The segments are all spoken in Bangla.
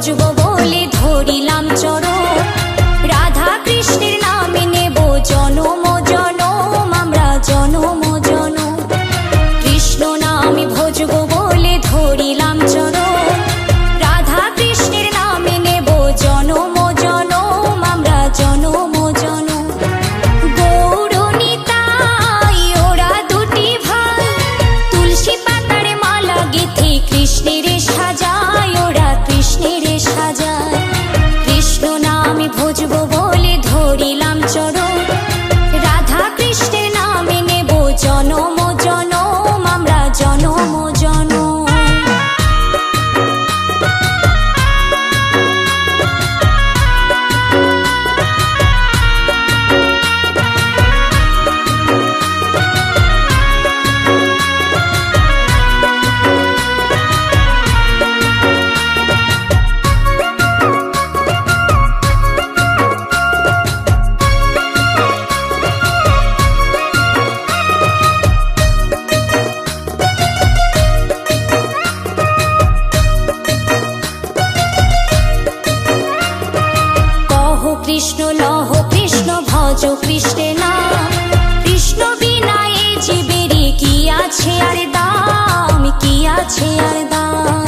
ভজবো বলে ধরিলাম চরণ। রাধা কৃষ্ণের নামে নেব জনম জনম, আমরা জনম জনম। কৃষ্ণ নামে ভজবো বলে ধরিলাম চরণ। রাধা কৃষ্ণের নামে নেব জনম জনম, আমরা জনম জনম। গৌর নিতাই ওরা দুটি ভাই, তুলসী পাতার মালা গেথে কৃষ্ণের সাজায়, ওরা কৃষ্ণের সাজায়। কৃষ্ণ নামে ভজবো বলে ধরিলাম চরণ। রাধা কৃষ্ণের নামে নেব জনম জনম, আমরা জনম জনম। কৃষ্ণ লহ কৃষ্ণ ভজ কৃষ্ণের নাম। কৃষ্ণ বিনা এ জীবের কি আছে আর দাম, কি আছে আর দাম।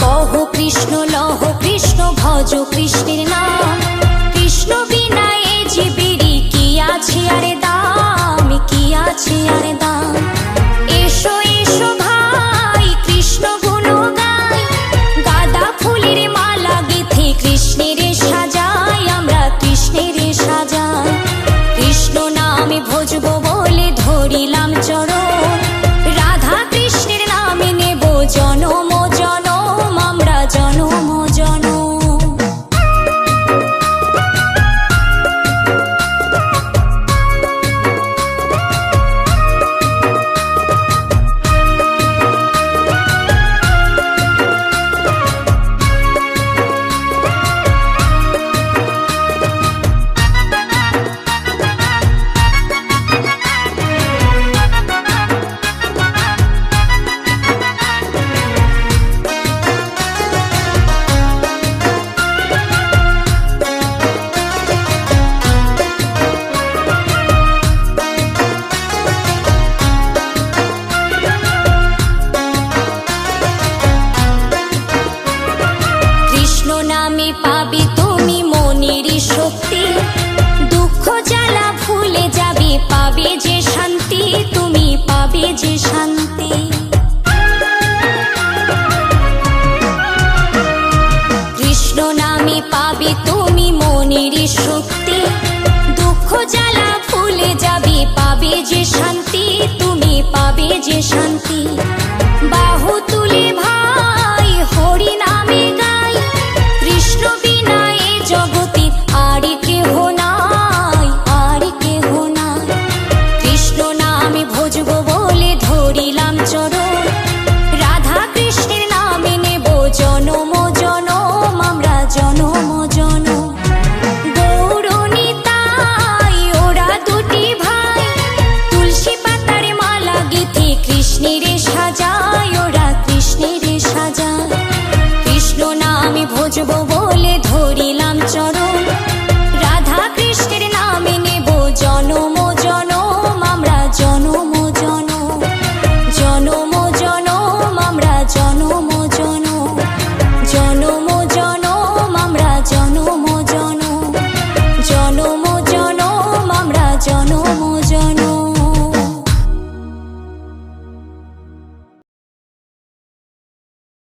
কহ কৃষ্ণ লহ কৃষ্ণ ভজ কৃষ্ণের নাম। কৃষ্ণ বিনা এ জীবের কি আছে আর দাম, কি আছে আর দাম। এসো এসো ভাই কৃষ্ণ গুণ গাই, গাঁদা ফুলের মালা গেথে কৃষ্ণের সাজাই, আমরা কৃষ্ণের সাজাই। কৃষ্ণ নামে ভজবো বলে ধরিলাম চরণ। রাধা কৃষ্ণের নামে নেব জনম জনম, আমরা জনম জনম। নামে পাবে তুমি মনের শক্তি, দুঃখ জ্বালা ভুলে যাবে, পাবে যে শান্তি, তুমি পাবে যে শান্তি। কৃষ্ণ নামে পাবে তুমি মনের শক্তি, দুঃখ জ্বালা ভুলে যাবে, পাবে যে শান্তি, তুমি পাবে যে শান্তি।